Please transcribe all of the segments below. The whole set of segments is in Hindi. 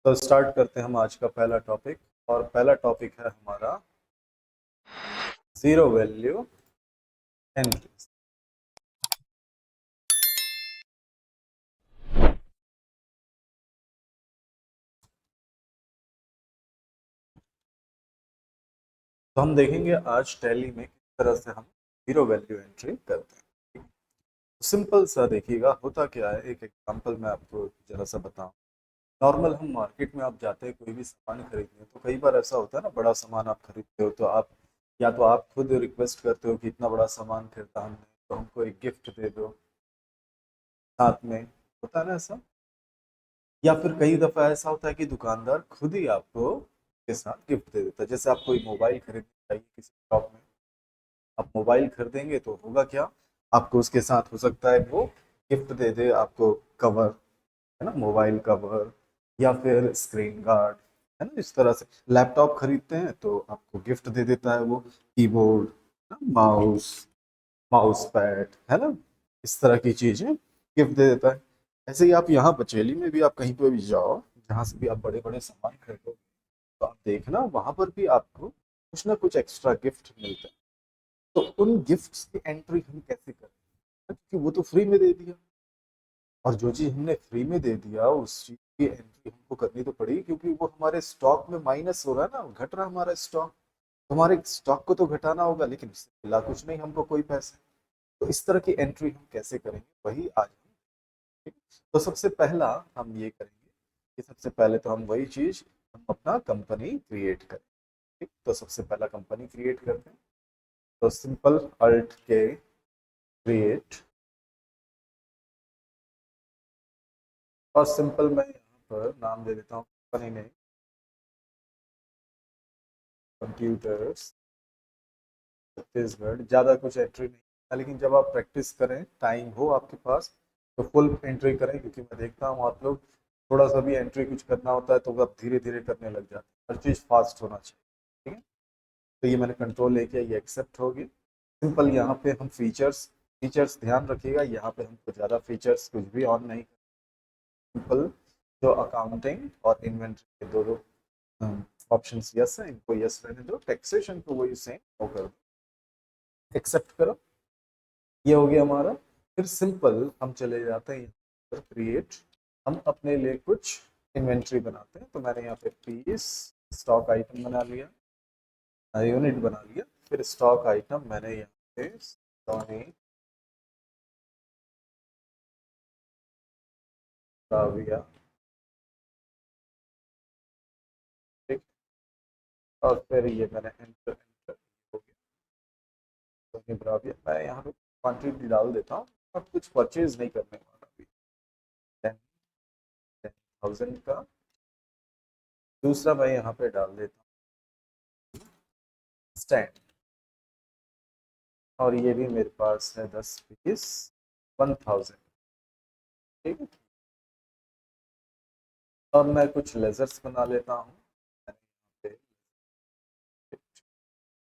तो स्टार्ट करते हैं हम आज का पहला टॉपिक। और पहला टॉपिक है हमारा जीरो वैल्यू एंट्रीज। तो हम देखेंगे आज टैली में किस तरह से हम जीरो वैल्यू एंट्री करते हैं। सिंपल सा देखिएगा होता क्या है, एक एग्जांपल मैं आपको जरा सा बताऊं। नॉर्मल हम मार्केट में आप जाते हैं कोई भी सामान खरीदने, तो कई बार ऐसा होता है ना, बड़ा सामान आप खरीदते हो तो आप या तो आप खुद रिक्वेस्ट करते हो कि इतना बड़ा सामान खरीदा हमने तो हमको एक गिफ्ट दे दो साथ में, होता है ना ऐसा। या फिर कई दफा ऐसा होता है कि दुकानदार खुद ही आपको के साथ गिफ्ट दे देता है। जैसे आप कोई मोबाइल खरीदना चाहिए किसी शॉप में, आप मोबाइल खरीदेंगे तो होगा क्या, आपको उसके साथ हो सकता है वो गिफ्ट दे दे आपको, कवर, है ना, मोबाइल कवर, या फिर स्क्रीन गार्ड, है ना। इस तरह से लैपटॉप खरीदते हैं तो आपको गिफ्ट दे देता है वो कीबोर्ड, माउस, माउस पैड, है ना। इस तरह की चीजें गिफ्ट दे देता है। ऐसे ही आप यहाँ बचेली में भी आप कहीं पे भी जाओ, जहाँ से भी आप बड़े बड़े सामान खरीदो, तो आप देखना वहां पर भी आपको कुछ ना कुछ एक्स्ट्रा गिफ्ट मिलता है। तो उन गिफ्ट्स की एंट्री हम कैसे करें, क्योंकि वो तो फ्री में दे दिया, और जो चीज हमने फ्री में दे दिया उस चीज की एंट्री हमको करनी तो पड़ेगी, क्योंकि वो हमारे स्टॉक में माइनस हो रहा है ना, घट रहा है हमारा स्टॉक। हमारे स्टॉक को तो घटाना होगा, लेकिन इससे मिला कुछ नहीं हमको कोई पैसे। तो इस तरह की एंट्री हम कैसे करेंगे, वही आज हम, ठीक? तो सबसे पहला हम ये करेंगे कि सबसे पहले तो हम वही चीज, हम अपना कंपनी क्रिएट करें। ठीक, तो सबसे पहला कंपनी क्रिएट करते हैं। तो सिंपल अल्ट के क्रिएट, और सिंपल मैं यहाँ पर नाम दे देता हूँ कंपनी ने कंप्यूटर्स छत्तीसगढ़। ज़्यादा कुछ एंट्री नहीं है, लेकिन जब आप प्रैक्टिस करें, टाइम हो आपके पास, तो फुल एंट्री करें, क्योंकि मैं देखता हूँ आप लोग थोड़ा सा भी एंट्री कुछ करना होता है तो आप धीरे धीरे करने लग जाते हैं। हर चीज़ फास्ट होना चाहिए, ठीक है। तो ये मैंने कंट्रोल लेके ये एक्सेप्ट होगी। सिंपल यहाँ पे हम फीचर्स, फीचर्स ध्यान रखिएगा, यहाँ पे हमको ज़्यादा फीचर्स कुछ भी ऑन नहीं। सिंपल जो अकाउंटिंग और इन्वेंट्री के दो ऑप्शंस यस है, इनको यस रहने दो। टैक्सेशन को वही सेम वो कर दो, एक्सेप्ट करो। ये हो गया हमारा। फिर सिंपल हम चले जाते हैं यहाँ पर क्रिएट, हम अपने लिए कुछ इन्वेंट्री बनाते हैं। तो मैंने यहाँ पे पीस स्टॉक आइटम बना लिया, यूनिट बना लिया। फिर स्टॉक आइटम मैंने यहाँ पे सोनी ब्राविया, ठीक। और फिर ये मैंने एंटर एंटर हो गया सोनी ब्राविया। मैं यहाँ पे क्वांटिटी डाल देता हूँ, अब कुछ परचेज नहीं करने वाला अभी। 10,000 का। दूसरा मैं यहाँ पे डाल देता हूँ स्टैंड, और ये भी मेरे पास है 10 पीस, 1,000, ठीक है। अब मैं कुछ लेजर्स बना लेता हूँ।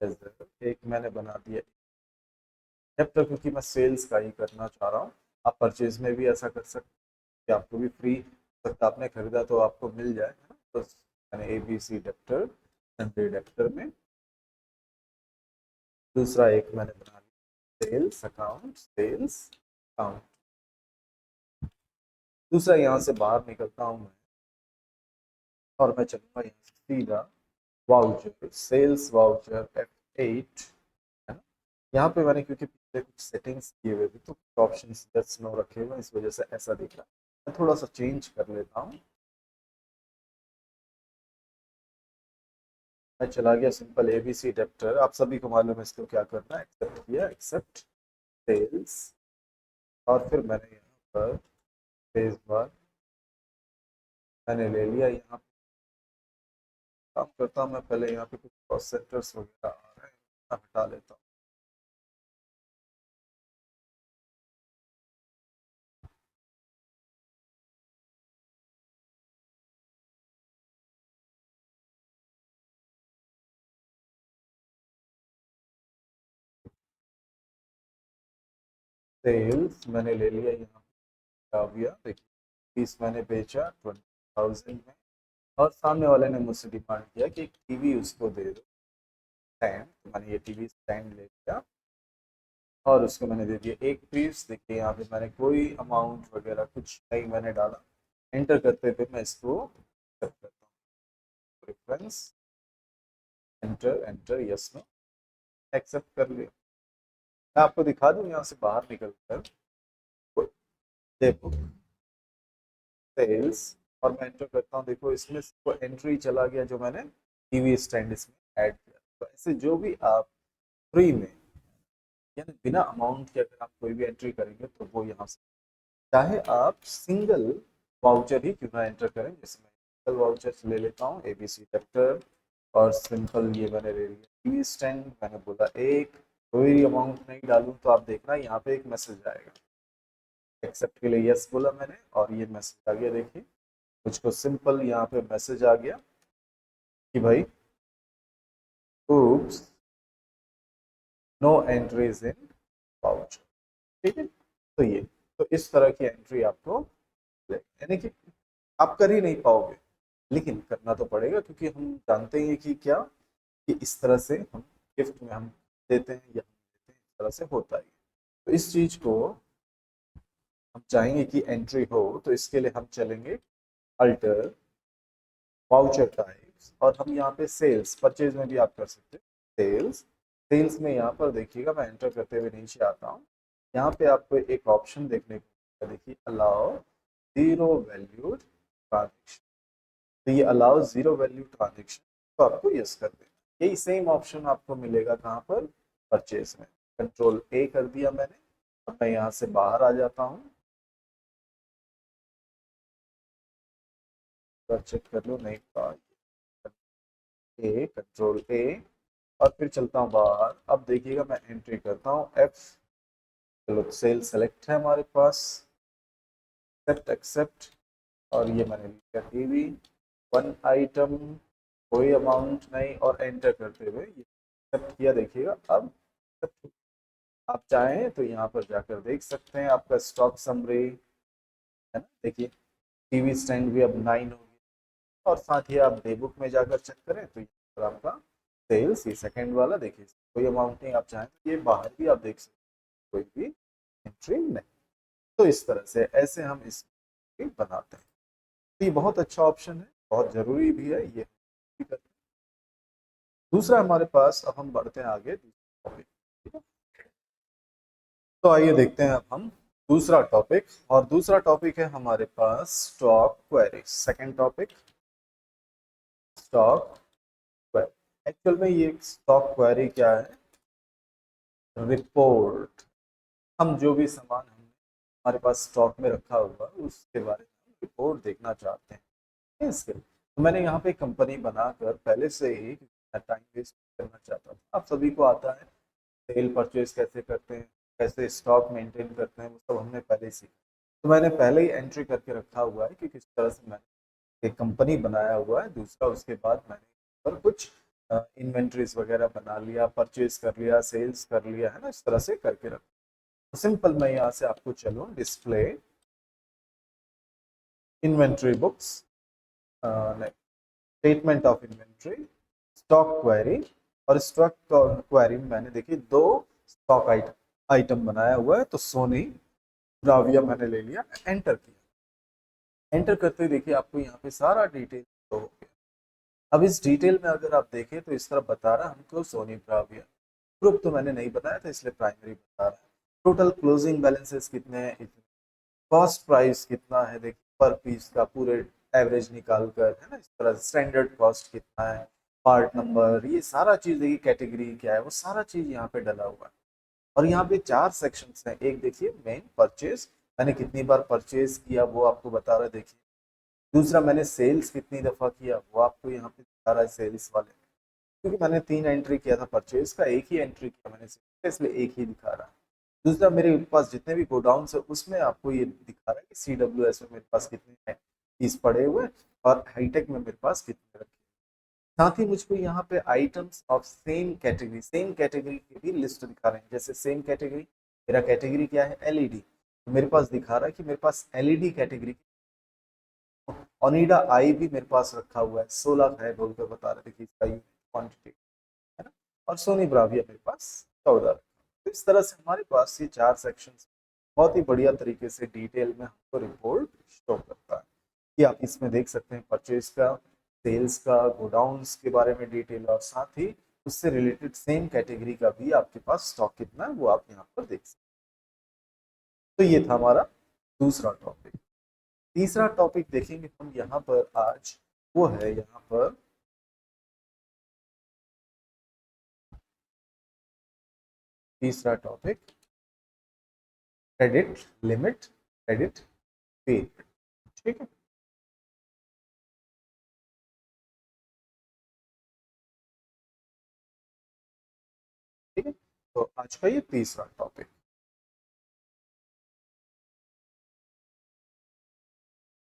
लेजर एक मैंने बना दिया चैप्टर, क्योंकि मैं सेल्स का ही करना चाह रहा हूँ। आप परचेज में भी ऐसा कर सकते हैं कि आपको भी फ्री सकता, आपने खरीदा तो आपको मिल जाए, है ना। तो मैंने ABC डेप्टर, सन्डे डेप्टर में। दूसरा एक मैंने बना लिया सेल्स अकाउंट, सेल्स अकाउंट। दूसरा यहाँ से बाहर निकलता हूँ मैं, और मैं चलूंगा यहाँ से सीधा वाउचर, सेल्स वाउचर F8, है ना। यहाँ पे मैंने क्योंकि पिछले कुछ सेटिंग्स किए हुए थे तो कुछ ऑप्शन जस्ट नो रखे हुए हैं, इस वजह से ऐसा दिख रहा है। मैं थोड़ा सा चेंज कर लेता हूँ। मैं चला गया सिंपल ABC डेप्टर, आप सभी को मालूम है इसको क्या करना है। एक्सेप्ट किया, एक्सेप्ट सेल्स, और फिर मैंने यहाँ पर फेज बार मैंने ले लिया। यहाँ पे काम करता हूँ मैं, पहले यहाँ पे कुछ कॉस्ट सेंटर्स वगैरह आ रहे हैं, मैं हटा लेता हूँ। सेल्स मैंने ले लिया, यहाँ पे आ गया। देखिए पीस मैंने बेचा 20,000 में, और सामने वाले ने मुझसे डिमांड किया कि एक टीवी उसको दे दो स्टैंड, तो मैंने ये टीवी स्टैंड ले लिया और उसको मैंने दे दिया एक पीस। देखिए यहाँ पे मैंने कोई अमाउंट वगैरह कुछ नहीं मैंने डाला। एंटर करते हुए मैं इसको एक्सेप्ट करता हूँ, reference enter enter, yes no, accept कर लिया। मैं आपको दिखा दूँ यहाँ से बाहर निकल कर देखो सेल्स, और मैं एंटर करता हूँ, देखो इसमें वो एंट्री चला गया जो मैंने टीवी स्टैंड इसमें ऐड किया। तो ऐसे जो भी आप फ्री में यानी बिना अमाउंट के अगर आप कोई भी एंट्री करेंगे तो वो यहाँ से, चाहे आप सिंगल वाउचर ही क्यों ना एंटर करें। जैसे मैं सिंगल वाउचर ले लेता हूँ एबीसी डेप्टर, और सिंपल ये मैंने ले लिया टीवी स्टैंड, मैंने बोला एक, कोई अमाउंट नहीं डालूं तो आप देखना यहाँ पे एक मैसेज आएगा। एक्सेप्ट के लिए यस बोला मैंने और ये मैसेज आ गया। देखिए मुझको सिंपल यहाँ पे मैसेज आ गया कि भाई oops no entries in voucher. ठीक है, तो ये, तो इस तरह की एंट्री आपको यानी कि आप कर ही नहीं पाओगे, लेकिन करना तो पड़ेगा क्योंकि हम जानते हैं कि क्या, कि इस तरह से हम गिफ्ट में हम देते हैं या हम देते हैं, इस तरह से होता है। तो इस चीज को हम चाहेंगे कि एंट्री हो, तो इसके लिए हम चलेंगे अल्टर वाउचर टाइप्स, और हम यहाँ पे सेल्स परचेज में भी आप कर सकते हैं। सेल्स, सेल्स में यहाँ पर देखिएगा मैं एंटर करते हुए नीचे आता हूँ, यहाँ पे आपको एक ऑप्शन देखने को मिलेगा, देखिए अलाउ जीरो वैल्यू ट्रांजेक्शन। तो ये अलाउ जीरो वैल्यू ट्रांजेक्शन तो आपको यस कर देना। यही सेम ऑप्शन आपको मिलेगा कहाँ पर, परचेज में। कंट्रोल ए कर दिया मैंने, अब मैं यहाँ से बाहर आ जाता हूँ, चेक कर लो नहीं था, ए कंट्रोल ए, और फिर चलता हूँ बाहर। अब देखिएगा मैं एंट्री करता हूँ एफ, चलो सेल सेलेक्ट है हमारे पास, एक्सेप्ट एक्सेप्ट, और ये मैंने लिखा टीवी वन आइटम, कोई अमाउंट नहीं, और एंटर करते हुए ये एक्सेप्ट किया। देखिएगा अब आप चाहें तो यहाँ पर जाकर देख सकते हैं आपका स्टॉक समरी है ना। देखिए टीवी स्टैंड भी अब 9 हो गया, और साथ ही आप डे बुक में जाकर चेक करें तो यहाँ पर आपका सेल्स ये सेकंड वाला देखिए कोई अमाउंट नहीं, आप चाहें तो ये बाहर भी आप देख सकते हैं, कोई भी एंट्री नहीं। तो इस तरह से ऐसे हम इस बनाते हैं। तो ये बहुत अच्छा ऑप्शन है, बहुत जरूरी भी है ये। दूसरा हमारे पास, अब हम बढ़ते हैं आगे दूसरा टॉपिक। तो आइए देखते हैं अब हम दूसरा टॉपिक, और दूसरा टॉपिक है हमारे पास stock query. Second topic stock query. Actual में ये स्टॉक क्वेरी क्या है, रिपोर्ट, हम जो भी सामान हमने हमारे पास स्टॉक में रखा हुआ उसके बारे में रिपोर्ट देखना चाहते हैं। इसके तो मैंने यहाँ पे कंपनी बनाकर पहले से ही टाइम वेस्ट करना चाहता था। आप सभी को आता है सेल परचेज कैसे करते हैं, कैसे स्टॉक मेंटेन करते हैं, वो सब हमने पहले ही सीखा। तो मैंने पहले ही एंट्री करके रखा हुआ है कि किस तरह से मैंने एक कंपनी बनाया हुआ है। दूसरा उसके बाद मैंने पर कुछ इन्वेंट्रीज वगैरह बना लिया, परचेज कर लिया, सेल्स कर लिया है ना, इस तरह से करके रखा। तो सिंपल मैं यहाँ से आपको चलूँ display inventory books, statement of inventory, stock query, और स्टॉक क्वेरी में मैंने देखिए दो स्टॉक आइटम बनाया हुआ है। तो सोनी ब्राविया मैंने ले लिया, एंटर किया। एंटर करते ही देखिए आपको यहाँ पे सारा डिटेल हो गया। अब इस डिटेल में अगर आप देखें तो इस तरह बता रहा हमको सोनी ब्राविया, ग्रुप तो मैंने नहीं बताया था इसलिए प्राइमरी बता रहा है। टोटल क्लोजिंग बैलेंसेस कितने हैं, कॉस्ट प्राइस कितना है देखिए पर पीस का पूरे एवरेज निकाल कर है ना, इस तरह स्टैंडर्ड कॉस्ट कितना है, पार्ट नंबर, ये सारा चीज देखिए, कैटेगरी क्या है, वो सारा चीज यहाँ पे डला हुआ है। और यहाँ पे 4 सेक्शंस हैं। एक देखिए मेन परचेज, मैंने कितनी बार परचेज किया वो आपको बता रहा है देखिए। दूसरा मैंने सेल्स कितनी दफा किया वो आपको यहाँ पे दिखा रहा है सेल्स वाले, क्योंकि मैंने 3 एंट्री किया था परचेज का, एक ही एंट्री किया मैंने सेल्स का, इसलिए एक ही दिखा रहा है। दूसरा मेरे पास जितने भी गोडाउन है उसमें आपको ये दिखा रहा है कि CWS में मेरे पास कितने पीस पड़े हुए, और हाईटेक में मेरे पास कितने रखे। साथ ही मुझको यहाँ पे आइटम्स ऑफ सेम कैटेगरी की भी लिस्ट दिखा रहे हैं। जैसे सेम कैटेगरी, मेरा कैटेगरी क्या है LED, तो मेरे पास दिखा रहा है कि मेरे पास LED कैटेगरी ओनिडा आई भी मेरे पास रखा हुआ है, 16 है बोल कर बता रहे थे कि इसका क्वांटिटी, है ना। और सोनी ब्राविया मेरे पास 14। तो इस तरह से हमारे पास ये 4 सेक्शन बहुत ही बढ़िया तरीके से डिटेल में हमको रिपोर्ट शो करता है। कि आप इसमें देख सकते हैं परचेज का, सेल्स का, गोडाउन्स के बारे में डिटेल, और साथ ही उससे रिलेटेड सेम कैटेगरी का भी आपके पास स्टॉक कितना है वो आप यहाँ पर देख सकते हैं। तो ये था हमारा दूसरा टॉपिक। तीसरा टॉपिक देखेंगे हम यहाँ पर आज, वो है यहाँ पर तीसरा topic, credit limit, credit period. ठीक है। ठीक है, तो आज का ये तीसरा टॉपिक।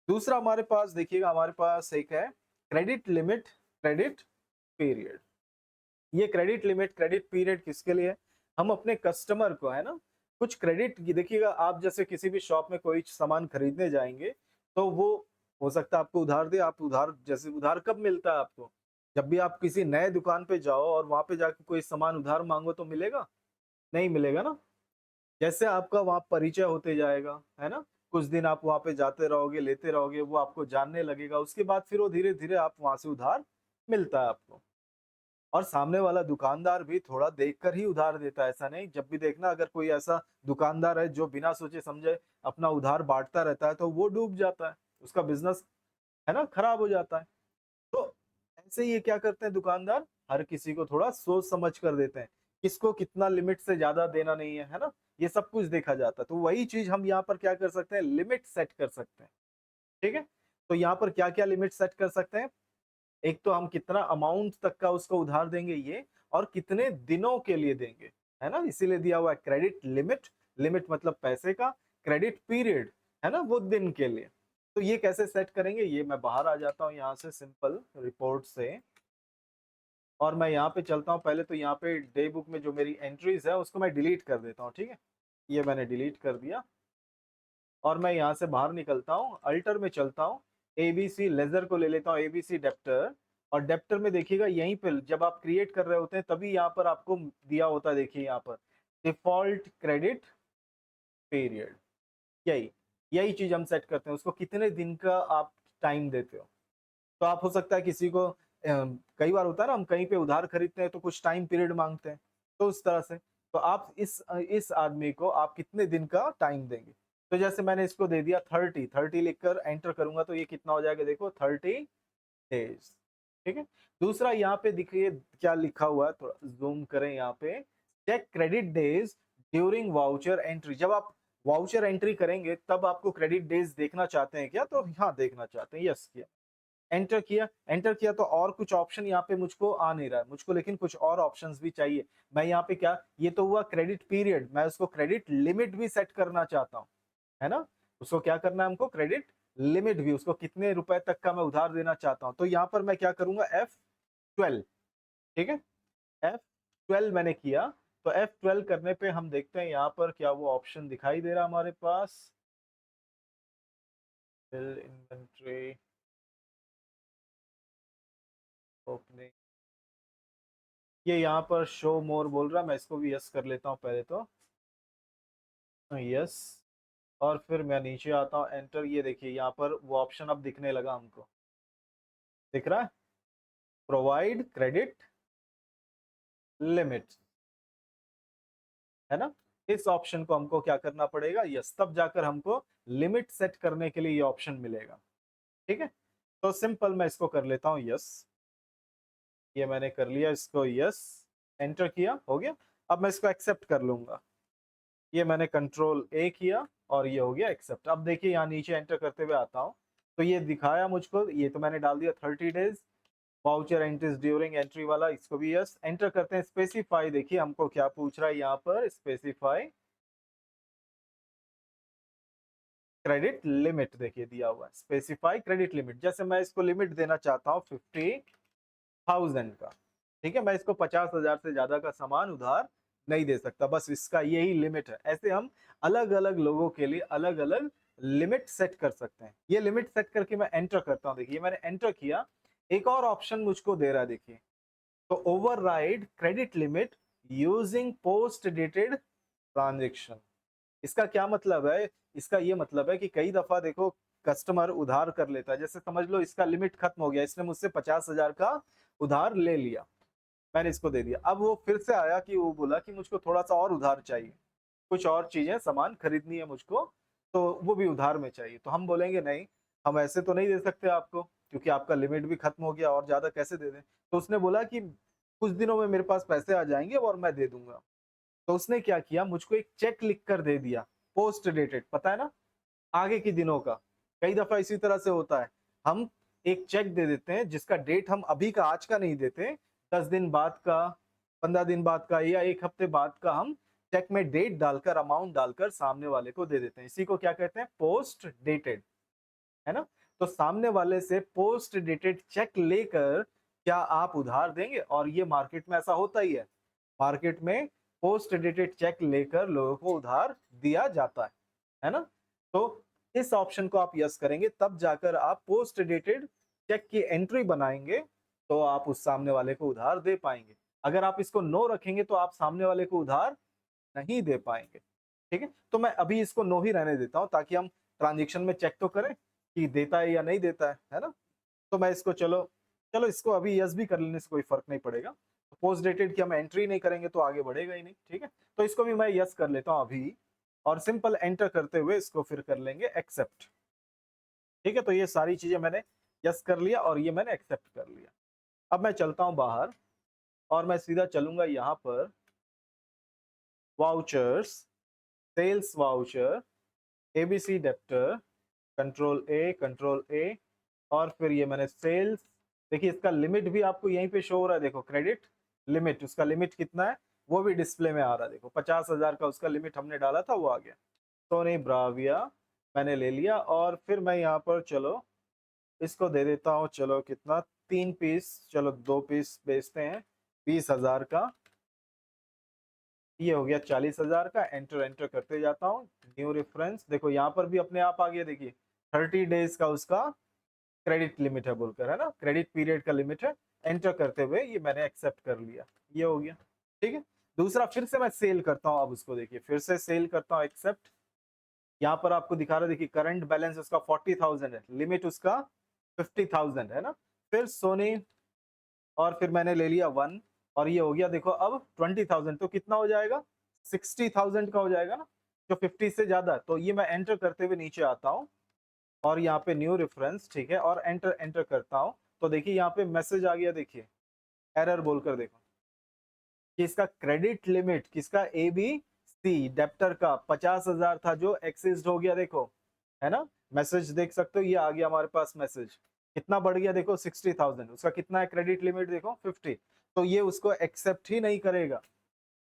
दूसरा हमारे पास देखिएगा, हमारे पास एक है क्रेडिट लिमिट, क्रेडिट पीरियड। ये क्रेडिट लिमिट, क्रेडिट पीरियड किसके लिए है? हम अपने कस्टमर को, है ना, कुछ क्रेडिट, देखिएगा आप जैसे किसी भी शॉप में कोई सामान खरीदने जाएंगे तो वो हो सकता है आपको उधार दे। आप उधार, जैसे उधार कब मिलता है आपको? जब भी आप किसी नए दुकान पे जाओ और वहां पे जाके कोई सामान उधार मांगो तो मिलेगा? नहीं मिलेगा ना। जैसे आपका वहाँ परिचय होते जाएगा, है ना, कुछ दिन आप वहाँ पे जाते रहोगे, लेते रहोगे, वो आपको जानने लगेगा, उसके बाद फिर वो धीरे धीरे आप वहां से उधार मिलता है आपको। और सामने वाला दुकानदार भी थोड़ा देखकर ही उधार देता है, ऐसा नहीं। जब भी देखना, अगर कोई ऐसा दुकानदार है जो बिना सोचे समझे अपना उधार बांटता रहता है तो वो डूब जाता है, उसका बिजनेस, है ना, खराब हो जाता है। तो ऐसे ही ये क्या करते हैं दुकानदार, हर किसी को थोड़ा सोच समझ कर देते हैं, किसको कितना लिमिट से ज्यादा देना नहीं है ना, ये सब कुछ देखा जाता है। तो वही चीज हम यहाँ पर क्या कर सकते हैं, लिमिट सेट कर सकते हैं। ठीक है। तो यहाँ पर क्या क्या लिमिट सेट कर सकते हैं? एक तो हम कितना अमाउंट तक का उसको उधार देंगे ये, और कितने दिनों के लिए देंगे, है ना, इसीलिए दिया हुआ है क्रेडिट लिमिट। लिमिट मतलब पैसे का, क्रेडिट पीरियड, है ना, वो दिन के लिए। तो ये कैसे सेट करेंगे, ये मैं बाहर आ जाता हूँ यहाँ से सिंपल रिपोर्ट से, और मैं यहाँ पे चलता हूँ। पहले तो यहाँ पे डे बुक में जो मेरी एंट्रीज है उसको मैं डिलीट कर देता हूँ। ठीक है, ये मैंने डिलीट कर दिया, और मैं यहाँ से बाहर निकलता हूँ, अल्टर में चलता हूँ, एबीसी लेजर को ले लेता हूँ, एबीसी डेप्टर। और डेप्टर में देखिएगा यहीं पे जब आप क्रिएट कर रहे होते हैं तभी यहाँ पर आपको दिया होता है, देखिए यहाँ पर डिफॉल्ट क्रेडिट पीरियड। यही यही चीज हम सेट करते हैं, उसको कितने दिन का आप टाइम देते हो। तो आप, हो सकता है किसी को कई बार होता है ना, हम कहीं पे उधार खरीदते हैं तो कुछ टाइम पीरियड मांगते हैं, तो उस तरह से तो आप इस आदमी को आप कितने दिन का टाइम देंगे। तो जैसे मैंने इसको दे दिया 30 लिखकर एंटर करूंगा तो ये कितना हो जाएगा, देखो 30 डेज। ठीक है। दूसरा यहाँ पे देखिए क्या लिखा हुआ है, थोड़ा जूम करें यहाँ पे, check credit days during voucher entry. जब आप वाउचर एंट्री करेंगे तब आपको क्रेडिट डेज देखना चाहते हैं क्या? तो हाँ देखना चाहते हैं, यस किया, एंटर किया। एंटर किया तो और कुछ ऑप्शन यहाँ पे मुझको आ नहीं रहा है मुझको, लेकिन कुछ और ऑप्शंस भी चाहिए। मैं यहाँ पे क्या, ये तो हुआ क्रेडिट पीरियड, मैं उसको क्रेडिट लिमिट भी सेट करना चाहता हूँ, है ना। उसको क्या करना है हमको, क्रेडिट लिमिट भी, उसको कितने रुपए तक का मैं उधार देना चाहता हूँ। तो यहाँ पर मैं क्या करूंगा, F12। ठीक है, F12 मैंने किया। तो F12 करने पे हम देखते हैं यहाँ पर क्या वो ऑप्शन दिखाई दे रहा हमारे पास, बिल इन्वेंट्री ओपनिंग, ये यहाँ पर शो मोर बोल रहा है, मैं इसको भी यस कर लेता हूँ पहले तो, यस। और फिर मैं नीचे आता हूँ, एंटर। ये देखिए यहाँ पर वो ऑप्शन अब दिखने लगा हमको, दिख रहा है, प्रोवाइड क्रेडिट लिमिट, है ना। इस ऑप्शन को हमको क्या करना पड़ेगा, यस, तब जाकर हमको लिमिट सेट करने के लिए ये ऑप्शन मिलेगा। ठीक है, तो सिंपल मैं इसको कर लेता हूँ यस, ये मैंने कर लिया इसको यस, एंटर किया, हो गया। अब मैं इसको एक्सेप्ट कर लूंगा, ये मैंने कंट्रोल ए किया और ये हो गया एक्सेप्ट। अब देखिए यहाँ नीचे एंटर करते हुए आता हूँ तो ये दिखाया मुझको, ये तो मैंने डाल दिया 30 days, voucher entries during entry वाला, इसको भी यस। एंटर करते हैं, स्पेसिफाई, देखिए हमको क्या पूछ रहा है यहाँ पर, स्पेसिफाई क्रेडिट लिमिट, देखिए दिया हुआ है स्पेसिफाई क्रेडिट लिमिट। जैसे मैं इसको लिमिट देना चाहता हूँ 50,000 का। ठीक है, मैं इसको 50,000 से ज्यादा का सामान उधार नहीं दे सकता, बस इसका यही लिमिट है। ऐसे हम अलग अलग लोगों के लिए अलग अलग लिमिट सेट कर सकते हैं। ये लिमिट सेट करके मैं एंटर करता हूँ, देखिए मैंने एंटर किया, एक और ऑप्शन मुझको दे रहा है, देखिए तो override credit limit using post dated transaction. इसका क्या मतलब है? इसका ये मतलब है कि कई दफा देखो कस्टमर उधार कर लेता है, जैसे समझ लो इसका लिमिट खत्म हो गया, इसने मुझसे 50,000 का उधार ले लिया, मैंने इसको दे दिया, अब वो फिर से आया कि वो बोला कि मुझको थोड़ा सा और उधार चाहिए, कुछ और चीजें सामान खरीदनी है मुझको, तो वो भी उधार में चाहिए, तो हम बोलेंगे नहीं, हम ऐसे तो नहीं दे सकते आपको, क्योंकि आपका लिमिट भी खत्म हो गया, और ज्यादा कैसे दे दें। तो उसने बोला कि कुछ दिनों में मेरे पास पैसे आ जाएंगे और मैं दे दूंगा। तो उसने क्या किया, मुझको एक चेक लिख कर दे दिया, पोस्ट डेटेड, पता है ना, आगे के दिनों का। कई दफा इसी तरह से होता है, हम एक चेक दे देते हैं जिसका डेट हम अभी का आज का नहीं देते, 10 दिन बाद का, 15 दिन बाद का, या एक हफ्ते बाद का हम चेक में डेट डालकर, अमाउंट डालकर सामने वाले को दे देते हैं। इसी को क्या कहते हैं, पोस्ट डेटेड, है ना। तो सामने वाले से पोस्ट डेटेड चेक लेकर क्या आप उधार देंगे? और ये मार्केट में ऐसा होता ही है, मार्केट में पोस्ट डेटेड चेक लेकर लोगों को उधार दिया जाता है ना। तो इस ऑप्शन को आप यस करेंगे, तब जाकर आप पोस्ट डेटेड चेक की एंट्री बनाएंगे, तो आप उस सामने वाले को उधार दे पाएंगे। अगर आप इसको नो रखेंगे तो आप सामने वाले को उधार नहीं दे पाएंगे। ठीक है, तो मैं अभी इसको नो ही रहने देता हूं, ताकि हम ट्रांजेक्शन में चेक तो करें कि देता है या नहीं देता है ना। तो मैं इसको, चलो चलो इसको अभी यस भी कर लेने से कोई फर्क नहीं पड़ेगा, पोस्ट डेटेड की हम एंट्री नहीं करेंगे तो आगे बढ़ेगा ही नहीं। ठीक है, तो इसको भी मैं यस कर लेता हूं अभी, और सिंपल एंटर करते हुए इसको फिर कर लेंगे एक्सेप्ट। ठीक है, तो ये सारी चीजें मैंने यस कर लिया और ये मैंने एक्सेप्ट कर लिया। अब मैं चलता हूं बाहर, और मैं सीधा चलूंगा यहाँ पर vouchers, sales voucher, ABC debtor, control A, और फिर ये मैंने सेल्स, देखिए इसका लिमिट भी आपको यहीं पे शो हो रहा है, देखो क्रेडिट लिमिट, उसका लिमिट कितना है वो भी डिस्प्ले में आ रहा है, देखो 50,000 का उसका लिमिट हमने डाला था, वो आ गया। सोनी ब्राविया मैंने ले लिया, और फिर मैं यहाँ पर चलो इसको दे देता हूँ, चलो कितना, 3 पीस, चलो 2 पीस बेचते हैं 20,000 का, ये हो गया 40,000 का। एंटर एंटर करते जाता हूँ, न्यू रेफरेंस, देखो यहाँ पर भी अपने आप आ गया, देखिए 30 डेज का उसका क्रेडिट लिमिट है बोलकर, है ना, क्रेडिट पीरियड का लिमिट है। एंटर करते हुए ये मैंने एक्सेप्ट कर लिया, ये हो गया। ठीक है, दूसरा फिर से मैं सेल करता हूँ, अब उसको देखिए फिर से सेल करता हूँ, एक्सेप्ट। यहाँ पर आपको दिखा रहा है, देखिए करंट बैलेंस उसका 40,000 है, लिमिट उसका 50,000 है ना। फिर सोनी, और फिर मैंने ले लिया 1, और ये हो गया देखो अब 20,000, तो कितना हो जाएगा, 60,000 का हो जाएगा ना, जो 50 से ज्यादा है। तो ये मैं एंटर करते हुए नीचे आता हूँ, और यहाँ पे न्यू रेफरेंस, ठीक है, और एंटर एंटर करता हूँ, तो देखिए यहाँ पे मैसेज आ गया, देखिए एरर बोलकर, देखो कि इसका क्रेडिट लिमिट किसका, ए बी सी डेप्टर का 50,000 था जो एक्सिस्ट हो गया, देखो है ना, मैसेज देख सकते हो, ये आ गया हमारे पास मैसेज, कितना बढ़ गया देखो 60,000, उसका कितना है क्रेडिट लिमिट देखो 50। तो ये उसको एक्सेप्ट ही नहीं करेगा,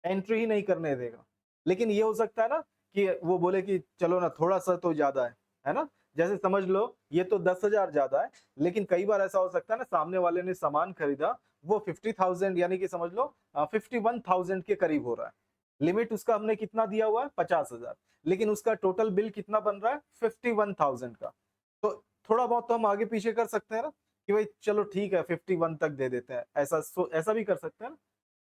एंट्री ही नहीं करने देगा। लेकिन ये हो सकता है ना कि वो बोले कि चलो ना थोड़ा सा तो ज्यादा है ना, जैसे समझ लो ये तो 10,000 ज्यादा है, लेकिन कई बार ऐसा हो सकता है ना, सामने वाले ने सामान खरीदा, वो 50,000 यानी कि समझ लो 51,000 के करीब हो रहा है, लिमिट उसका हमने कितना दिया हुआ है 50,000, लेकिन उसका टोटल बिल कितना बन रहा है 51,000 का। तो थोड़ा बहुत तो हम आगे पीछे कर सकते हैं ना, कि भाई चलो ठीक है 51 तक दे देते हैं, ऐसा भी कर सकते हैं ना।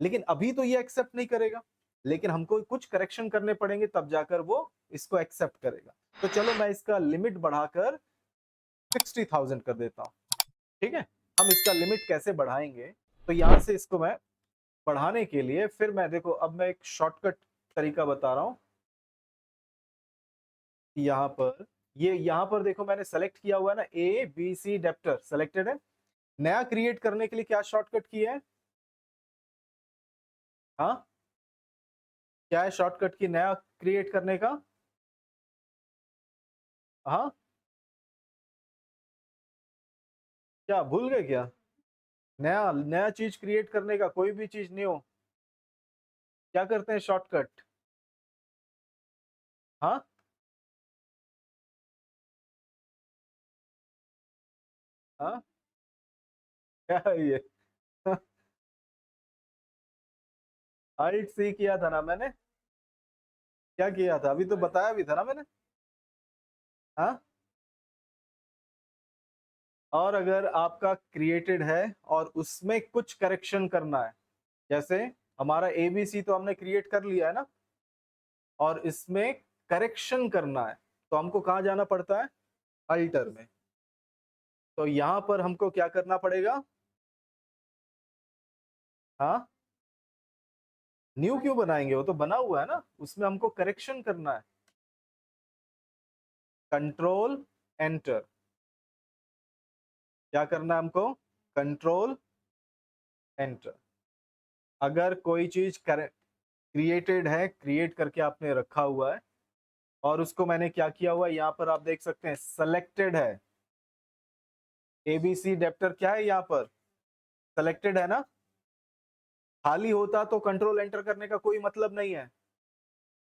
लेकिन अभी तो ये एक्सेप्ट नहीं करेगा, लेकिन हमको कुछ करेक्शन करने पड़ेंगे, तब जाकर वो इसको एक्सेप्ट करेगा। तो चलो मैं इसका लिमिट बढ़ाकर 60,000 कर देता हूँ। ठीक है, हम इसका लिमिट कैसे बढ़ाएंगे, तो यहां से इसको मैं बढ़ाने के लिए फिर मैं, देखो अब मैं एक शॉर्टकट तरीका बता रहा हूँ। यहाँ पर, ये यहाँ पर देखो मैंने सेलेक्ट किया हुआ है ना, A B C debtor selected है। नया क्रिएट करने के लिए क्या शॉर्टकट किया है, हाँ क्या है शॉर्टकट की नया क्रिएट करने का, हाँ क्या भूल गए क्या, नया नया चीज क्रिएट करने का, कोई भी चीज न्यू, क्या करते हैं शॉर्टकट, हाँ हाँ क्या है ये अल्ट सी किया था ना मैंने, क्या किया था अभी तो बताया भी था ना मैंने। हाँ, और अगर आपका क्रिएटेड है और उसमें कुछ करेक्शन करना है, जैसे हमारा एबीसी तो हमने क्रिएट कर लिया है ना, और इसमें करेक्शन करना है, तो हमको कहाँ जाना पड़ता है? अल्टर में। तो यहां पर हमको क्या करना पड़ेगा? हाँ, न्यू क्यों बनाएंगे? वो तो बना हुआ है ना, उसमें हमको करेक्शन करना है। Control enter. क्या करना है हमको? Control enter. अगर कोई चीज क्रिएटेड है, क्रिएट करके आपने रखा हुआ है, और उसको मैंने क्या किया हुआ है, यहाँ पर आप देख सकते हैं सेलेक्टेड है। एबीसी डेप्टर क्या है यहाँ पर? सेलेक्टेड है ना। खाली होता तो कंट्रोल एंटर करने का कोई मतलब नहीं है।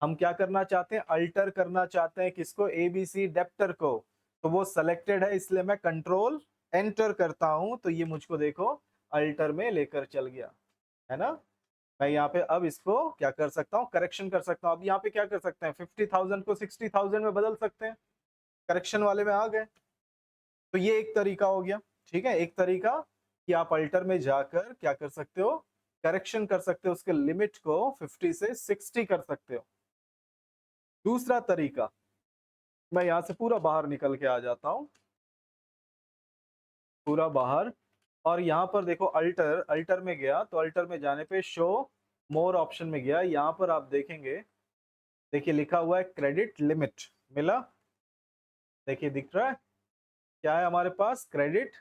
हम क्या करना चाहते हैं? अल्टर करना चाहते हैं किसको? एबीसी डेप्टर को। तो वो सेलेक्टेड है, इसलिए मैं कंट्रोल एंटर करता हूं, तो ये मुझको देखो अल्टर में लेकर चल गया, है ना। मैं यहाँ पे अब इसको क्या कर सकता हूँ? करेक्शन कर सकता हूँ। अब यहाँ पे क्या कर सकते हैं? 50,000 को 60,000 में बदल सकते हैं। करेक्शन वाले में आ गए। तो ये एक तरीका हो गया। ठीक है, एक तरीका कि आप अल्टर में जाकर क्या कर सकते हो? करेक्शन कर सकते हो, उसके लिमिट को 50 से 60 कर सकते हो। दूसरा तरीका, मैं यहां से पूरा बाहर निकल के आ जाता हूं, पूरा बाहर, और यहां पर देखो अल्टर, अल्टर में गया तो अल्टर में जाने पे शो मोर ऑप्शन में गया। यहां पर आप देखेंगे, देखिए लिखा हुआ है क्रेडिट लिमिट। मिला? देखिए दिख रहा है क्या है हमारे पास? Credit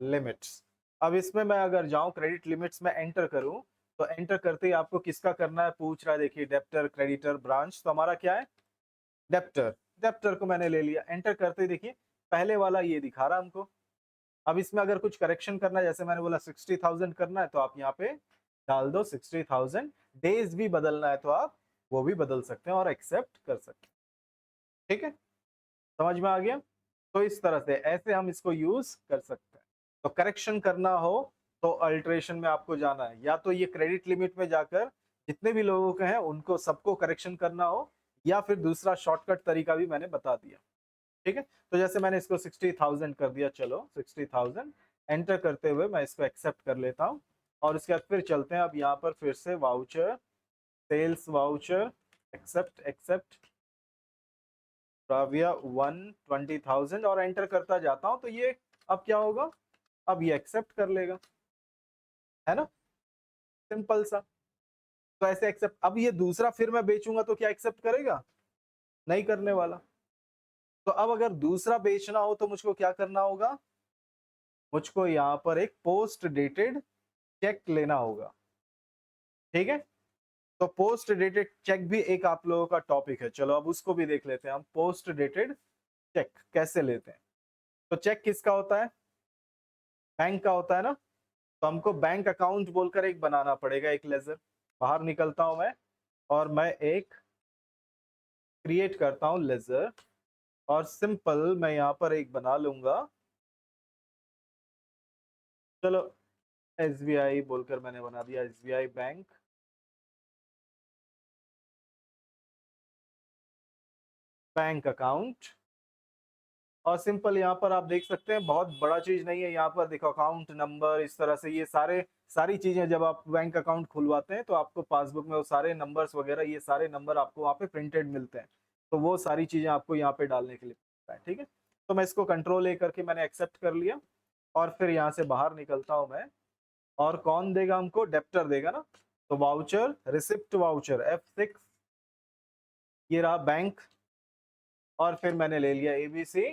limits. अब इसमें मैं अगर जाऊं क्रेडिट लिमिट्स में एंटर करूं, तो एंटर करते ही आपको किसका करना है पूछ रहा है। देखिए डेप्टर, क्रेडिटर, ब्रांच, तो हमारा क्या है? डेप्टर। डेप्टर को मैंने ले लिया। एंटर करते ही देखिए पहले वाला ये दिखा रहा हमको। अब इसमें अगर कुछ करेक्शन करना है, जैसे मैंने बोला 60,000 करना है, तो आप यहाँ पे डाल दो 60,000। डेज भी बदलना है तो आप वो भी बदल सकते हैं और एक्सेप्ट कर सकते हैं। ठीक है, समझ में आ गया? तो इस तरह से ऐसे हम इसको यूज कर सकते हैं। तो करेक्शन करना हो तो अल्टरेशन में आपको जाना है, या तो ये क्रेडिट लिमिट में जाकर जितने भी लोगों के हैं उनको सबको करेक्शन करना हो, या फिर दूसरा शॉर्टकट तरीका भी मैंने बता दिया। ठीक है, तो जैसे मैंने इसको 60,000 कर दिया, चलो 60,000 एंटर करते हुए मैं इसको एक्सेप्ट कर लेता हूँ। और उसके बाद फिर चलते हैं अब यहाँ पर फिर से voucher, sales voucher, accept accept, प्राविया 120,000, और एंटर करता जाता हूँ। तो ये अब क्या होगा? अब ये एक्सेप्ट कर लेगा, है ना। सिंपल सा। तो ऐसे एक्सेप्ट। अब ये दूसरा फिर मैं बेचूंगा तो क्या एक्सेप्ट करेगा? नहीं करने वाला। तो अब अगर दूसरा बेचना हो तो मुझको क्या करना होगा? मुझको यहाँ पर एक पोस्ट डेटेड चेक लेना होगा। ठीक है, तो पोस्ट डेटेड चेक भी एक आप लोगों का टॉपिक है। चलो अब उसको भी देख लेते हैं हम। पोस्ट डेटेड चेक कैसे लेते हैं? तो चेक किसका होता है? बैंक का होता है ना। तो हमको बैंक अकाउंट बोलकर एक बनाना पड़ेगा, एक लेजर। बाहर निकलता हूं मैं, और मैं एक क्रिएट करता हूं लेजर, और सिंपल मैं यहां पर एक बना लूंगा। चलो एसबीआई बोलकर मैंने बना दिया, एसबीआई बैंक, बैंक अकाउंट। और सिंपल यहाँ पर आप देख सकते हैं बहुत बड़ा चीज नहीं है। यहाँ पर देखो अकाउंट नंबर, इस तरह से ये सारी चीजें जब आप बैंक अकाउंट खुलवाते हैं तो आपको पासबुक में वो सारे नंबर्स वगैरह, ये सारे नंबर आपको वहाँ पे प्रिंटेड मिलते हैं। तो वो सारी चीजें आपको यहाँ पे डालने के लिए है। ठीक है, तो मैं इसको कंट्रोल ए करके मैंने एक्सेप्ट कर लिया, और फिर यहाँ से बाहर निकलता हूँ मैं। और कौन देगा हमको? डेप्टर देगा ना। तो वाउचर, रिसिप्ट वाउचर F6, ये रहा बैंक, और फिर मैंने ले लिया एबीसी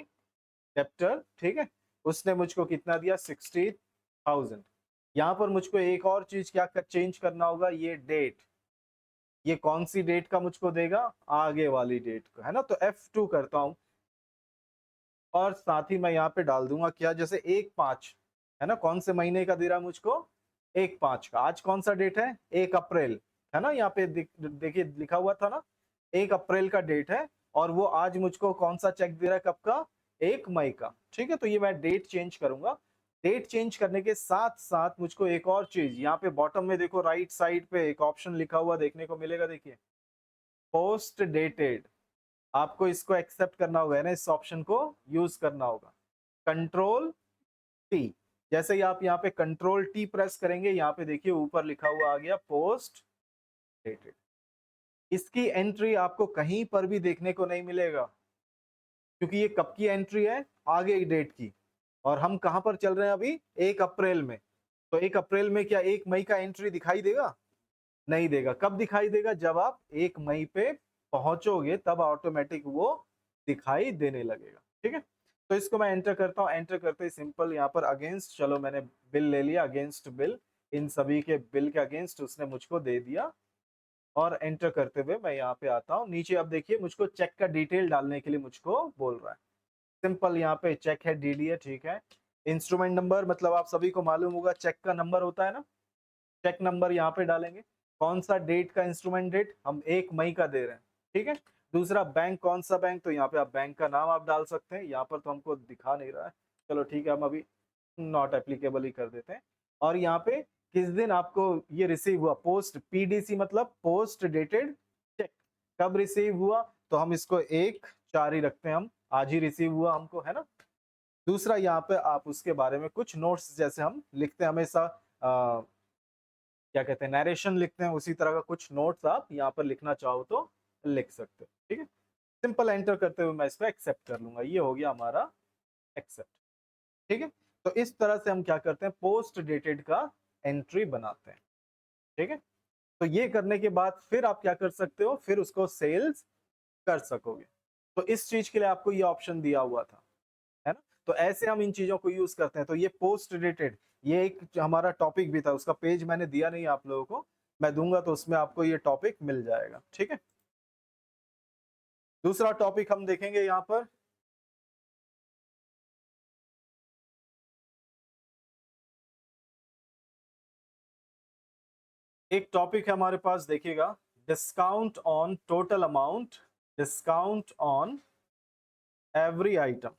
डेप्टर। ठीक है, उसने मुझको कितना दिया? 60,000। यहाँ पर मुझको एक और चीज क्या चेंज करना होगा? ये डेट, ये कौन सी डेट का मुझको देगा? आगे वाली डेट को, है ना। तो F2 करता हूं, और साथ ही मैं यहाँ पे डाल दूंगा क्या? जैसे 1/5, है ना। कौन से महीने का दे रहा मुझको? 1/5 का। आज कौन सा डेट है? 1 अप्रैल, है ना। यहाँ पे देखिए लिखा हुआ था ना, 1 अप्रैल का डेट है, और वो आज मुझको कौन सा चेक दे रहा है? कब का? 1 मई का। ठीक है, तो ये मैं डेट चेंज करूंगा। डेट चेंज करने के साथ साथ मुझको एक और चीज यहाँ पे बॉटम में देखो, राइट साइड पे एक ऑप्शन लिखा हुआ देखने को मिलेगा, देखिए पोस्ट डेटेड। आपको इसको एक्सेप्ट करना होगा, ना इस ऑप्शन को यूज करना होगा। कंट्रोल टी, जैसे ही आप यहाँ पे कंट्रोल टी प्रेस करेंगे, यहाँ पे देखिए ऊपर लिखा हुआ आ गया पोस्ट डेटेड। इसकी एंट्री आपको कहीं पर भी देखने को नहीं मिलेगा, क्योंकि ये कब की एंट्री है, आगे की डेट की। और हम कहां पर चल रहे हैं अभी, 1 अप्रैल में। तो 1 अप्रैल में क्या 1 मई का एंट्री दिखाई देगा? नहीं देगा। कब दिखाई देगा? जब आप 1 मई पे पहुंचोगे, तब ऑटोमेटिक वो दिखाई देने लगेगा। ठीक है, तो इसको मैं एंटर करता हूं। एंटर करते ही सिंपल यहाँ पर अगेंस्ट, चलो मैंने बिल ले लिया, अगेंस्ट बिल, इन सभी के बिल के अगेंस्ट उसने मुझको दे दिया। और एंटर करते हुए मैं यहाँ पे आता हूँ नीचे। अब देखिए मुझको चेक का डिटेल डालने के लिए मुझको बोल रहा है। सिंपल यहाँ पे चेक है, डीडी है, ठीक है। इंस्ट्रूमेंट नंबर, मतलब आप सभी को मालूम होगा चेक का नंबर होता है ना, चेक नंबर यहाँ पे डालेंगे। कौन सा डेट का इंस्ट्रूमेंट, डेट हम 1 मई का दे रहे हैं, ठीक है। दूसरा बैंक, कौन सा बैंक, तो यहाँ पे आप बैंक का नाम आप डाल सकते हैं। यहाँ पर तो हमको दिखा नहीं रहा है, चलो ठीक है, हम अभी नॉट एप्लीकेबल ही कर देते हैं। और यहाँ पे किस दिन आपको ये रिसीव हुआ, पोस्ट, पीडीसी मतलब पोस्ट डेटेड चेक, कब रिसीव हुआ, तो हम इसको 1/4 ही रखते हैं, हम आज ही रिसीव हुआ हमको, है ना। दूसरा यहाँ पे आप उसके बारे में कुछ नोट्स, जैसे हम लिखते हैं हमेशा क्या कहते हैं, नरेशन लिखते हैं, उसी तरह का कुछ नोट्स आप यहाँ पर लिखना चाहो तो लिख सकते हो। ठीक है, सिंपल एंटर करते हुए मैं इसको एक्सेप्ट कर लूंगा। ये हो गया हमारा एक्सेप्ट। ठीक है, तो इस तरह से हम क्या करते हैं, पोस्ट डेटेड का एंट्री बनाते हैं। ठीक है, तो ये करने के बाद फिर आप क्या कर सकते हो, फिर उसको सेल्स कर सकोगे। तो इस चीज के लिए आपको ये ऑप्शन दिया हुआ था, है ना। तो ऐसे हम इन चीजों को यूज करते हैं। तो ये पोस्ट डेटेड, ये एक हमारा टॉपिक भी था, उसका पेज मैंने दिया नहीं आप लोगों को, मैं दूंगा तो उसमें आपको ये टॉपिक मिल जाएगा। ठीक है, दूसरा टॉपिक हम देखेंगे यहाँ पर, एक टॉपिक है हमारे पास, देखिएगा, discount on total amount, discount on every item.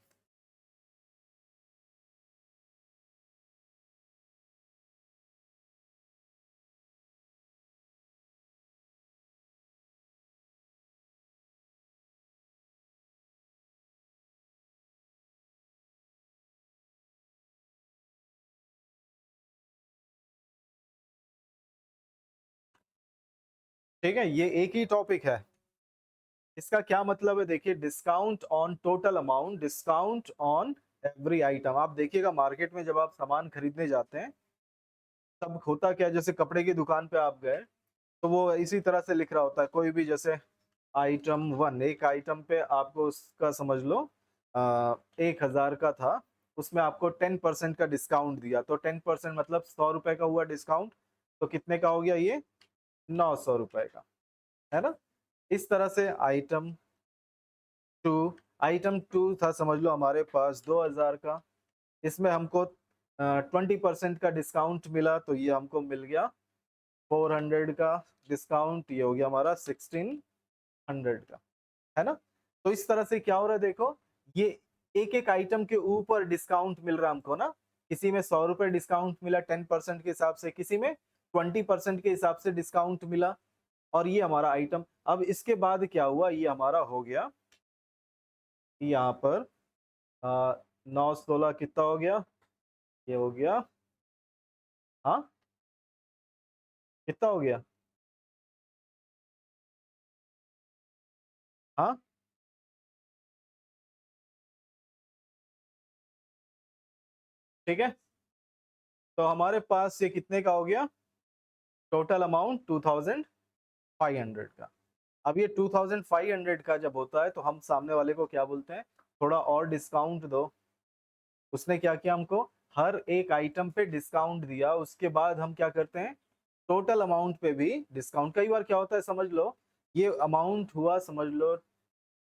ठीक है, ये एक ही टॉपिक है। इसका क्या मतलब है, देखिए, discount on total amount, discount on every item. आप देखिएगा मार्केट में जब आप सामान खरीदने जाते हैं, तब होता क्या है, जैसे कपड़े की दुकान पे आप गए, तो वो इसी तरह से लिख रहा होता है, कोई भी, जैसे आइटम 1, एक आइटम पे आपको उसका समझ लो 1,000 का था, उसमें आपको 10% का डिस्काउंट दिया, तो 10% मतलब 100 रुपए का हुआ डिस्काउंट, तो कितने का हो गया ये, 900 रुपए का, है ना। इस तरह से आइटम 2 था, समझ लो हमारे पास 2,000 का, इसमें हमको 20% का डिस्काउंट मिला, तो ये हमको मिल गया 400 का डिस्काउंट, ये हो गया हमारा 1600 का, है ना। तो इस तरह से क्या हो रहा है, देखो, ये एक एक आइटम के ऊपर डिस्काउंट मिल रहा है हमको ना। किसी में 100 रुपए डिस्काउंट मिला 10% के हिसाब से, किसी में 20% के हिसाब से डिस्काउंट मिला। और ये हमारा आइटम, अब इसके बाद क्या हुआ, ये हमारा हो गया यहाँ पर 9 16 कितना हो गया, ये हो गया, हाँ कितना हो गया, हाँ ठीक है। तो हमारे पास ये कितने का हो गया, टोटल अमाउंट 2500 का। अब ये 2500 का जब होता है, तो हम सामने वाले को क्या बोलते हैं, थोड़ा और डिस्काउंट दो। उसने क्या किया, हमको हर एक आइटम पे डिस्काउंट दिया। उसके बाद हम क्या करते हैं, टोटल अमाउंट पे भी डिस्काउंट। कई बार क्या होता है, समझ लो ये अमाउंट हुआ, समझ लो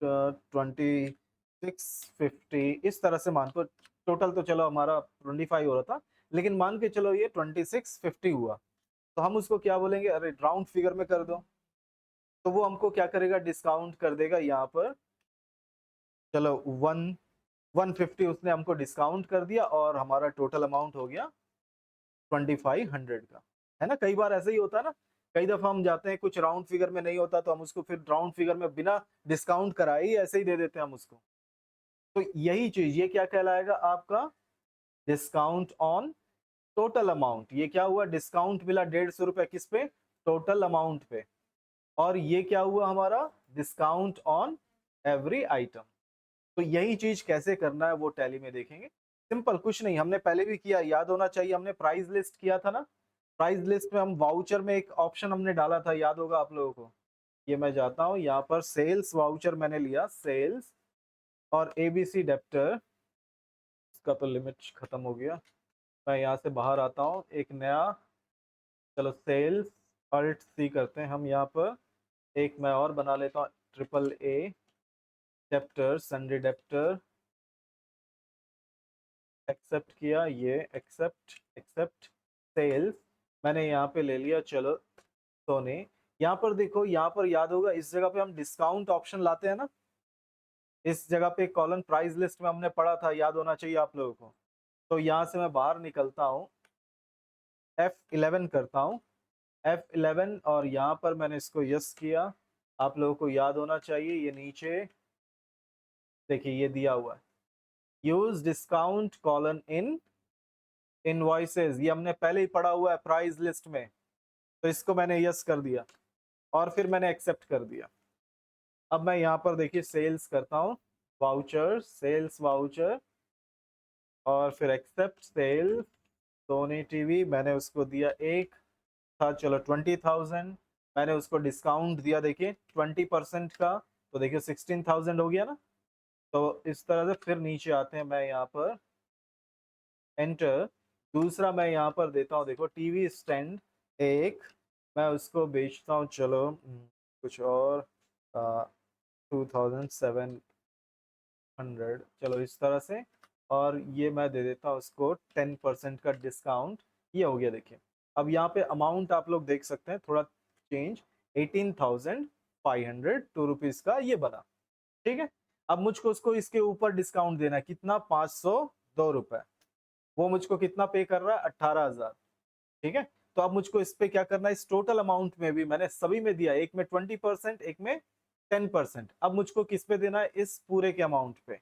2650, इस तरह से मान को, टोटल तो चलो हमारा 25 हो रहा था, लेकिन मान के चलो ये 2650 हुआ, तो हम उसको क्या बोलेंगे, अरे राउंड फिगर में कर दो। तो वो हमको क्या करेगा, डिस्काउंट कर देगा यहाँ पर, चलो 150 उसने हमको डिस्काउंट कर दिया, और हमारा टोटल अमाउंट हो गया 2500 का, है ना। कई बार ऐसे ही होता है ना, कई दफा हम जाते हैं कुछ राउंड फिगर में नहीं होता तो हम उसको फिर राउंड फिगर में बिना डिस्काउंट कराए ही ऐसे ही दे देते हैं हम उसको। तो यही चीज ये क्या कहलाएगा आपका डिस्काउंट ऑन टोटल अमाउंट। ये क्या हुआ, डिस्काउंट मिला 150 रुपए किस पे, टोटल अमाउंट पे। और ये क्या हुआ हमारा डिस्काउंट ऑन एवरी आइटम। तो यही चीज कैसे करना है वो टैली में देखेंगे। सिंपल कुछ नहीं, हमने पहले भी किया, याद होना चाहिए, हमने प्राइस लिस्ट किया था ना। प्राइस लिस्ट में हम वाउचर में एक ऑप्शन हमने डाला था, याद होगा आप लोगों को। ये मैं जाता हूँ यहाँ पर सेल्स वाउचर मैंने लिया, सेल्स और एबीसी डेप्टर, इसका तो लिमिट खत्म हो गया। मैं यहाँ से बाहर आता हूँ, एक नया, चलो सेल्स अल्ट सी करते हैं हम यहाँ पर। एक मैं और बना लेता हूँ, triple A debtor, Sunday debtor, accept किया, ये एक्सेप्ट एक्सेप्ट सेल्स मैंने यहाँ पे ले लिया। चलो सोने, यहाँ पर देखो, यहाँ पर याद होगा इस जगह पे हम डिस्काउंट ऑप्शन लाते हैं ना, इस जगह पे कॉलम प्राइस लिस्ट में हमने पढ़ा था, याद होना चाहिए आप लोगों को। तो यहाँ से मैं बाहर निकलता हूँ, F11 करता हूँ, F11, और यहाँ पर मैंने इसको यस किया। आप लोगों को याद होना चाहिए ये नीचे देखिए ये दिया हुआ है, यूज डिस्काउंट कॉलन इन इनवॉइसेस, ये हमने पहले ही पढ़ा हुआ है प्राइस लिस्ट में। तो इसको मैंने यस कर दिया और फिर मैंने एक्सेप्ट कर दिया। अब मैं यहाँ पर देखिए सेल्स करता हूँ, वाउचर, सेल्स वाउचर, और फिर एक्सेप्ट सेल्स। सोनी टीवी मैंने उसको दिया एक था, चलो 20,000, मैंने उसको डिस्काउंट दिया देखिए 20% का, तो देखिए 16,000 हो गया ना। तो इस तरह से फिर नीचे आते हैं, मैं यहाँ पर एंटर, दूसरा मैं यहाँ पर देता हूँ, देखो टीवी स्टैंड एक, मैं उसको बेचता हूँ, चलो कुछ और 2,700, चलो इस तरह से, और ये मैं दे देता हूँ उसको 10% का डिस्काउंट। ये हो गया देखिए। अब यहाँ पे अमाउंट आप लोग देख सकते हैं थोड़ा चेंज, 18,500 2 रुपीज का ये बना, ठीक है। अब मुझको उसको इसके ऊपर डिस्काउंट देना है, कितना, 502 रुपए। वो मुझको कितना पे कर रहा है, 18,000, ठीक है। तो अब मुझको इस पे क्या करना है, इस टोटल अमाउंट में भी मैंने सभी में दिया, एक में 20%, एक में 10%। अब मुझको किस पे देना है, इस पूरे के अमाउंट पे।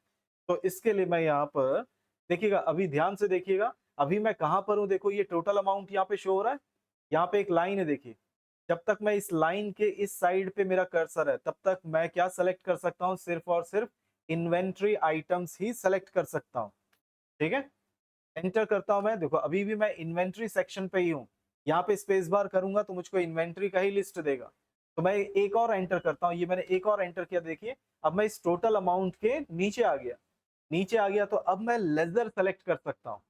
तो इसके लिए मैं यहाँ पर देखिएगा, अभी ध्यान से देखिएगा, अभी मैं कहां पर हूं, देखो ये टोटल अमाउंट यहाँ पे शो हो रहा है, यहाँ पे एक लाइन है देखिए। जब तक मैं इस लाइन के इस साइड पे मेरा कर्सर है तब तक मैं क्या सेलेक्ट कर सकता हूँ, सिर्फ और सिर्फ इन्वेंट्री आइटम्स ही सेलेक्ट कर सकता हूँ, ठीक है। एंटर करता हूं मैं, देखो अभी भी मैं इन्वेंट्री सेक्शन पे ही हूं, यहाँ पे स्पेस बार करूंगा तो मुझको इन्वेंट्री का ही लिस्ट देगा। तो मैं एक और एंटर करता हूं, ये मैंने एक और एंटर किया देखिए, अब मैं इस टोटल अमाउंट के नीचे आ गया, नीचे आ गया, तो अब मैं लेजर सेलेक्ट कर सकता हूँ,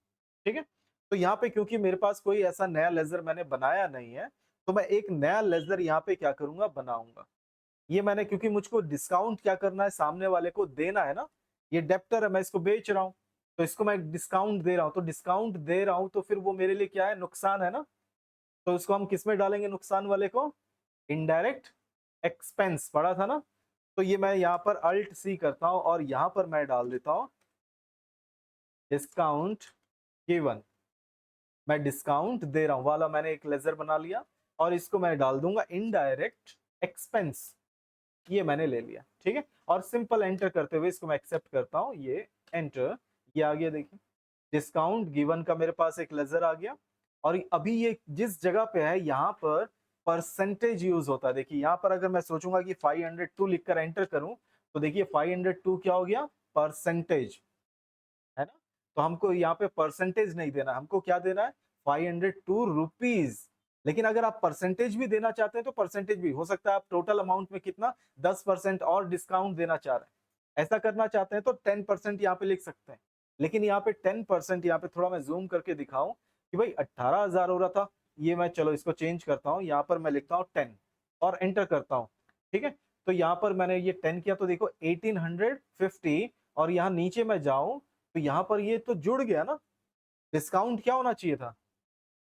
ठीक है। तो यहाँ पे क्योंकि मेरे पास कोई ऐसा नया लेजर मैंने बनाया नहीं है, तो मैं एक नया लेजर यहाँ पे क्या करूंगा, बनाऊंगा। ये मैंने, क्योंकि मुझको डिस्काउंट क्या करना है, सामने वाले को देना है ना, ये डेप्टर है, मैं इसको बेच रहा हूँ, तो इसको मैं डिस्काउंट दे रहा हूँ, तो डिस्काउंट दे रहा हूँ तो फिर वो मेरे लिए क्या है, नुकसान है ना। तो इसको हम किस में डालेंगे, नुकसान वाले को, इनडायरेक्ट एक्सपेंस पढ़ा था ना। तो ये मैं यहाँ पर अल्ट सी करता हूँ और यहाँ पर मैं डाल देता हूँ डिस्काउंट गिवन, मैं डिस्काउंट दे रहा हूँ वाला मैंने एक लेजर बना लिया, और इसको मैं डाल दूंगा इनडायरेक्ट एक्सपेंस, ये मैंने ले लिया, ठीक है। और सिंपल एंटर करते हुए इसको मैं एक्सेप्ट करता हूं, ये एंटर, ये आ गया देखिए, डिस्काउंट गिवन का मेरे पास एक लेजर आ गया। और अभी ये जिस जगह पे है यहाँ पर परसेंटेज यूज होता है, देखिए यहाँ पर अगर मैं सोचूंगा कि 502 लिखकर एंटर करूं, तो देखिए 502 क्या हो गया, परसेंटेज, है ना। तो हमको यहाँ पे परसेंटेज नहीं देना, हमको क्या देना है, 502 रुपीज। लेकिन अगर आप परसेंटेज भी देना चाहते हैं तो परसेंटेज भी हो सकता है, आप टोटल अमाउंट में कितना 10% और डिस्काउंट देना चाह रहे हैं, ऐसा करना चाहते हैं तो 10% यहाँ पे लिख सकते हैं। लेकिन यहाँ पे 10%, यहाँ पे थोड़ा मैं जूम करके दिखाऊं कि भाई 18,000 हो रहा था, ये मैं, चलो इसको चेंज करता हूँ, यहाँ पर मैं लिखता हूँ 10 और एंटर करता हूँ, ठीक है। तो यहाँ पर मैंने ये 10 किया तो देखो 1850, और यहाँ नीचे मैं जाऊं तो यहाँ पर ये तो जुड़ गया ना, डिस्काउंट क्या होना चाहिए था,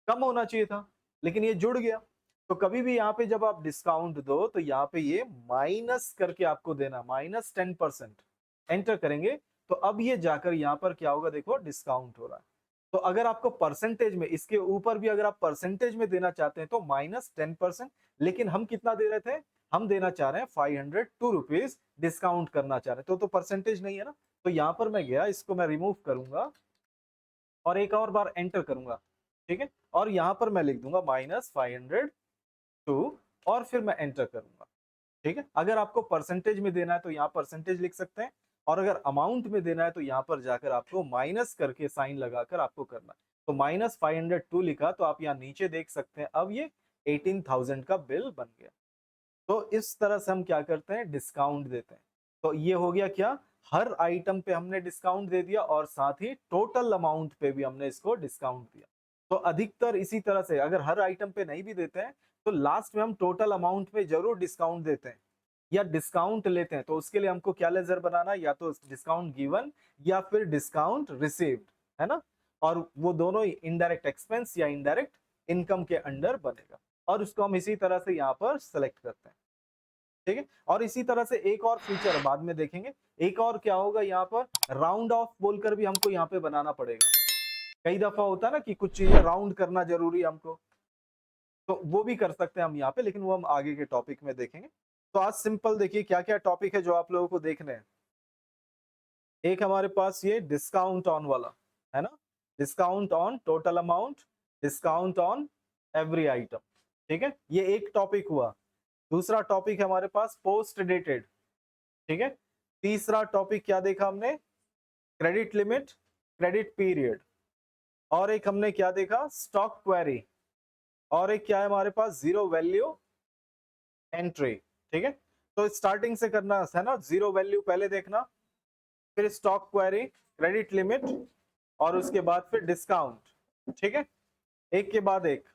कम होना चाहिए था, लेकिन ये जुड़ गया। तो कभी भी यहाँ पे जब आप डिस्काउंट दो तो यहाँ पे ये माइनस करके आपको देना, -10%, एंटर करेंगे तो अब ये जाकर यहाँ पर क्या होगा, देखो डिस्काउंट हो रहा है। तो अगर आपको परसेंटेज में, इसके ऊपर भी अगर आप परसेंटेज में देना चाहते हैं तो -10%, लेकिन हम कितना दे रहे थे, हम देना चाह रहे हैं 502 रुपीज डिस्काउंट करना चाह रहे हैं, तो परसेंटेज नहीं है ना। तो यहां पर मैं गया, इसको मैं रिमूव करूंगा और एक और बार एंटर करूंगा, ठीक है, और यहां पर मैं लिख दूंगा -502 और फिर मैं एंटर करूंगा, ठीक है। अगर आपको परसेंटेज में देना है तो यहाँ परसेंटेज लिख सकते हैं, और अगर अमाउंट में देना है तो यहाँ पर जाकर आपको माइनस करके साइन लगाकर आपको करना है। तो -502 लिखा, तो आप यहाँ नीचे देख सकते हैं अब ये 18,000 का बिल बन गया। तो इस तरह से हम क्या करते हैं, डिस्काउंट देते हैं। तो ये हो गया क्या, हर आइटम पे हमने डिस्काउंट दे दिया और साथ ही टोटल अमाउंट पे भी हमने इसको डिस्काउंट दिया। तो अधिकतर इसी तरह से, अगर हर आइटम पे नहीं भी देते हैं तो लास्ट में हम टोटल अमाउंट पे जरूर डिस्काउंट देते हैं या डिस्काउंट लेते हैं। तो उसके लिए हमको क्या लेजर बनाना है, या तो डिस्काउंट गिवन या फिर डिस्काउंट रिसीव्ड, है ना। और वो दोनों ही इनडायरेक्ट एक्सपेंस या इनडायरेक्ट इनकम के अंडर बनेगा, और उसको हम इसी तरह से यहाँ पर सेलेक्ट करते हैं, ठीक है। और इसी तरह से एक और फीचर बाद में देखेंगे, एक और क्या होगा, यहाँ पर राउंड ऑफ बोलकर भी हमको यहाँ पे बनाना पड़ेगा। कई दफा होता है ना कि कुछ चीजें राउंड करना जरूरी है हमको, तो वो भी कर सकते हैं हम यहाँ पे, लेकिन वो हम आगे के टॉपिक में देखेंगे। तो आज सिंपल देखिए क्या क्या टॉपिक है जो आप लोगों को देखने हैं। एक हमारे पास ये डिस्काउंट ऑन वाला है ना, discount on total amount, discount on every item, ठीक है, ये एक टॉपिक हुआ। दूसरा टॉपिक है हमारे पास पोस्ट डेटेड, ठीक है। तीसरा टॉपिक क्या देखा हमने, क्रेडिट लिमिट, क्रेडिट पीरियड, और एक हमने क्या देखा, स्टॉक क्वेरी, और एक क्या है हमारे पास, जीरो वैल्यू एंट्री, ठीक है। तो स्टार्टिंग से करना है ना, जीरो वैल्यू पहले देखना, फिर स्टॉक क्वेरी, क्रेडिट लिमिट, और उसके बाद फिर डिस्काउंट, ठीक है, एक के बाद एक।